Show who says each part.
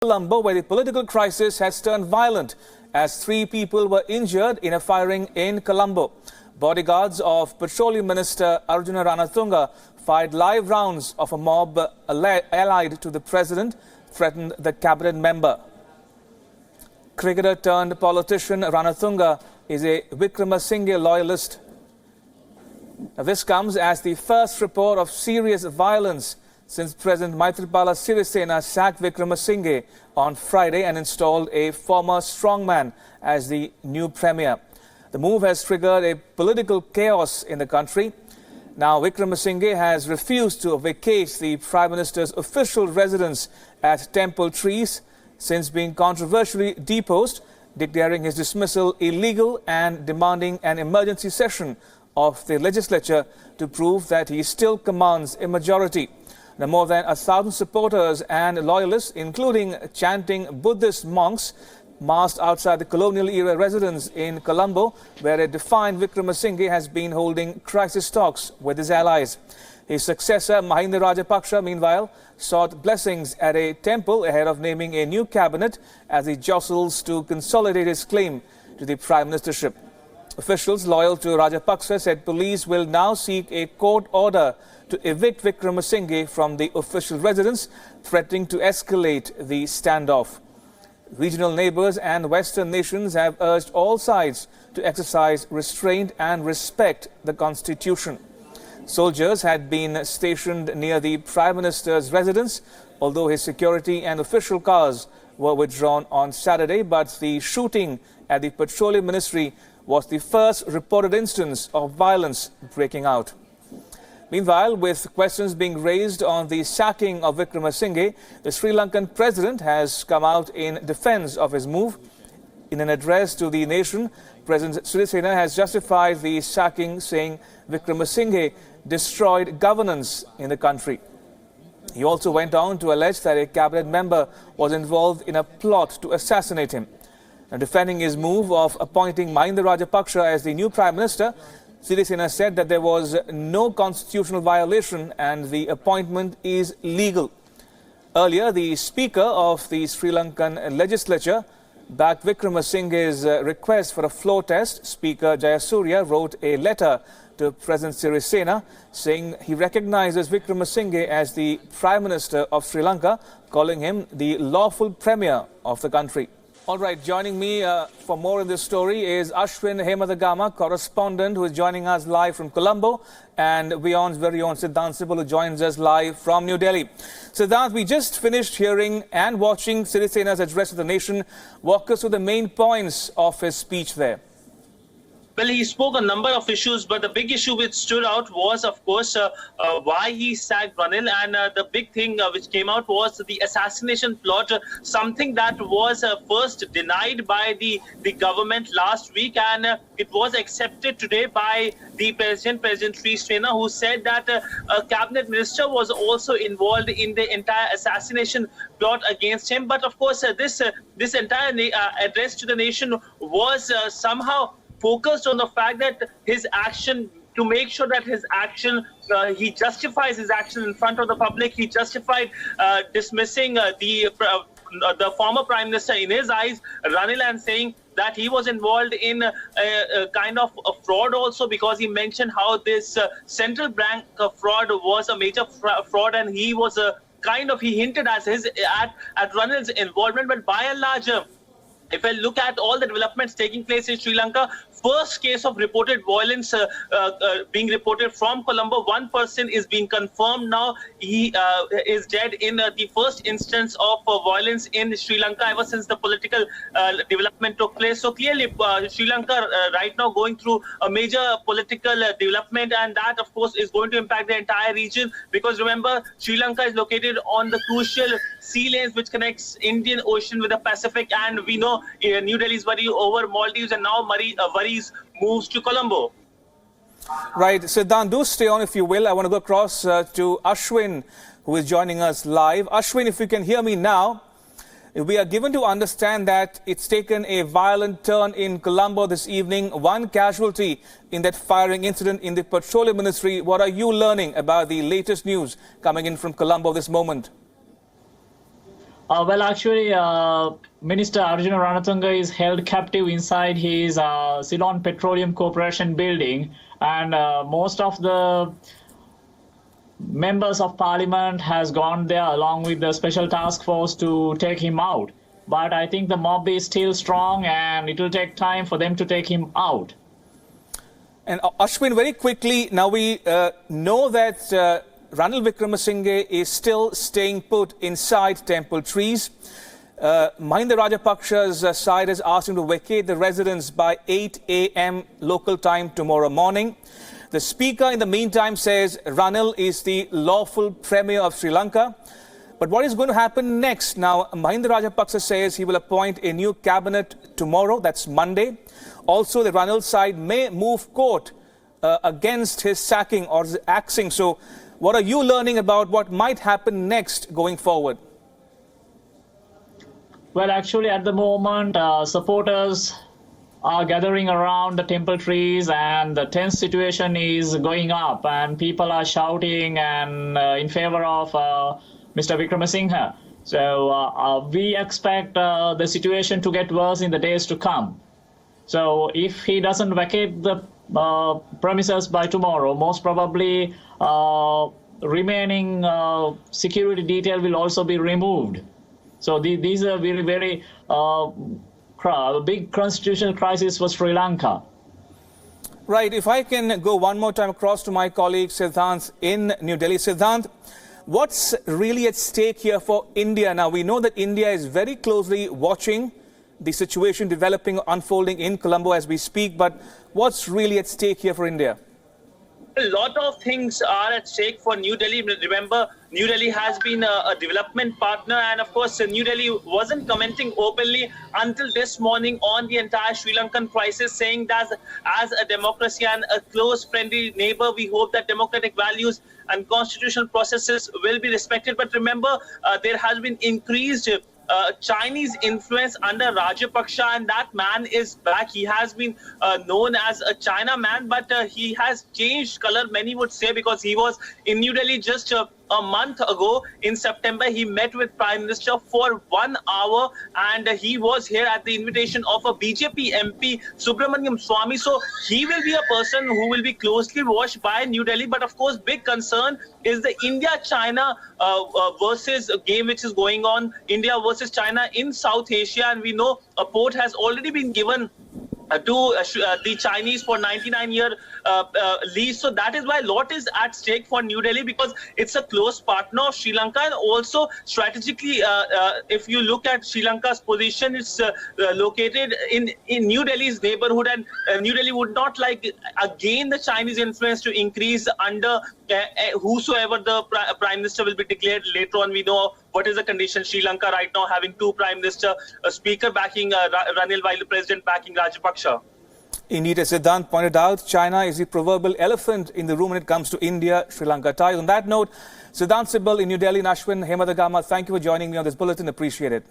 Speaker 1: Colombo, where the political crisis has turned violent as 3 people were injured in a firing in Colombo. Bodyguards of Petroleum Minister Arjuna Ranatunga fired live rounds of a mob allied to the president, threatened the cabinet member. Cricketer turned politician Ranatunga is a Wickramasinghe loyalist. Now, this comes as the first report of serious violence since President Maithripala Sirisena sacked Wickramasinghe on Friday and installed a former strongman as the new premier. The move has triggered a political chaos in the country. Now, Wickramasinghe has refused to vacate the Prime Minister's official residence at Temple Trees since being controversially deposed, declaring his dismissal illegal and demanding an emergency session of the legislature to prove that he still commands a majority. Now, more than 1,000 supporters and loyalists, including chanting Buddhist monks, massed outside the colonial-era residence in Colombo, where a defined Wickramasinghe has been holding crisis talks with his allies. His successor, Mahinda Rajapaksa, meanwhile, sought blessings at a temple ahead of naming a new cabinet as he jostles to consolidate his claim to the prime ministership. Officials loyal to Rajapaksa said police will now seek a court order to evict Wickramasinghe from the official residence, threatening to escalate the standoff. Regional neighbors and Western nations have urged all sides to exercise restraint and respect the constitution. Soldiers had been stationed near the Prime Minister's residence, although his security and official cars were withdrawn on Saturday. But the shooting at the Petroleum Ministry was the first reported instance of violence breaking out. Meanwhile, with questions being raised on the sacking of Wickramasinghe, the Sri Lankan president has come out in defense of his move. In an address to the nation, President Sirisena has justified the sacking, saying Wickramasinghe destroyed governance in the country. He also went on to allege that a cabinet member was involved in a plot to assassinate him. Now, defending his move of appointing Mahinda Rajapaksa as the new prime minister, Sirisena said that there was no constitutional violation and the appointment is legal. Earlier, the Speaker of the Sri Lankan legislature backed Wickramasinghe's request for a floor test. Speaker Jayasuriya wrote a letter to President Sirisena saying he recognizes Wickramasinghe as the Prime Minister of Sri Lanka, calling him the lawful premier of the country. All right, joining me for more in this story is Ashwin Hemadagama, correspondent who is joining us live from Colombo, and Wion's very own Siddhant Sibal, who joins us live from New Delhi. Siddhant, we just finished hearing and watching Sirisena's address to the nation. Walk us through the main points of his speech there.
Speaker 2: Well, he spoke a number of issues, but the big issue which stood out was, of course, why he sacked Ranil. And the big thing which came out was the assassination plot, something that was first denied by the government last week. And it was accepted today by the President Sirisena, who said that a cabinet minister was also involved in the entire assassination plot against him. But, of course, this entire address to the nation was somehow focused on the fact that his action, to make sure that his action, he justifies his action in front of the public. He justified dismissing the former prime minister, in his eyes, Ranil, and saying that he was involved in a kind of a fraud also, because he mentioned how this central bank fraud was a major fraud, and he was he hinted at Ranil's involvement. But by and large, if I look at all the developments taking place in Sri Lanka, first case of reported violence being reported from Colombo. One person is being confirmed now. He is dead in the first instance of violence in Sri Lanka ever since the political development took place. So clearly, Sri Lanka right now going through a major political development, and that, of course, is going to impact the entire region, because remember, Sri Lanka is located on the crucial sea lanes which connects Indian Ocean with the Pacific, and we know New Delhi's worry over Maldives, and now worries moves to Colombo.
Speaker 1: Right, Siddhant, do stay on if you will. I want to go across to Ashwin, who is joining us live. Ashwin, if you can hear me now, we are given to understand that it's taken a violent turn in Colombo this evening. One casualty in that firing incident in the Petroleum Ministry. What are you learning about the latest news coming in from Colombo this moment?
Speaker 3: Well, actually, Minister Arjuna Ranatunga is held captive inside his Ceylon Petroleum Corporation building, and most of the members of parliament has gone there along with the special task force to take him out. But I think the mob is still strong, and it will take time for them to take him out.
Speaker 1: And Ashwin, very quickly, now we know that Ranil Wickremesinghe is still staying put inside temple trees. Mahinda Rajapaksa's side has asked him to vacate the residence by 8 a.m. local time tomorrow morning. The speaker, in the meantime, says Ranil is the lawful premier of Sri Lanka. But what is going to happen next? Now, Mahinda Rajapaksa says he will appoint a new cabinet tomorrow, that's Monday. Also, the Ranil side may move court against his sacking or his axing. So, what are you learning about what might happen next going forward?
Speaker 3: Well, actually, at the moment, supporters are gathering around the temple trees, and the tense situation is going up, and people are shouting and in favor of Mr. Wickremesinghe. So we expect the situation to get worse in the days to come. So if he doesn't vacate the premises by tomorrow, most probably remaining security detail will also be removed. So these are very, very big constitutional crisis for Sri Lanka.
Speaker 1: Right. If I can go one more time across to my colleague Siddhant in New Delhi. Siddhant, what's really at stake here for India? Now, we know that India is very closely watching the situation developing, unfolding in Colombo as we speak. But what's really at stake here for India?
Speaker 2: A lot of things are at stake for New Delhi. Remember, New Delhi has been a development partner, and of course, New Delhi wasn't commenting openly until this morning on the entire Sri Lankan crisis, saying that as a democracy and a close, friendly neighbor, we hope that democratic values and constitutional processes will be respected. But remember, there has been increased Chinese influence under Rajapaksa, and that man is back. He has been known as a China man, but he has changed color, many would say, because he was in New Delhi just a month ago. In September, he met with Prime Minister for 1 hour, and he was here at the invitation of a BJP MP, Subramaniam Swamy. So he will be a person who will be closely watched by New Delhi. But of course, big concern is the India-China versus game which is going on, India versus China in South Asia. And we know a port has already been given to the Chinese for 99-year lease. So that is why a lot is at stake for New Delhi, because it's a close partner of Sri Lanka. And also strategically, if you look at Sri Lanka's position, it's located in New Delhi's neighborhood, and New Delhi would not like again the Chinese influence to increase under whosoever the Prime Minister will be declared later on. We know what is the condition. Sri Lanka right now having two Prime Minister, a Speaker backing Ranil, while the President backing Rajapaksa.
Speaker 1: Indeed, as Siddhant pointed out, China is the proverbial elephant in the room when it comes to India-Sri Lanka ties. On that note, Siddhant Sibal in New Delhi, and Ashwin Hemadagama, thank you for joining me on this bulletin. Appreciate it.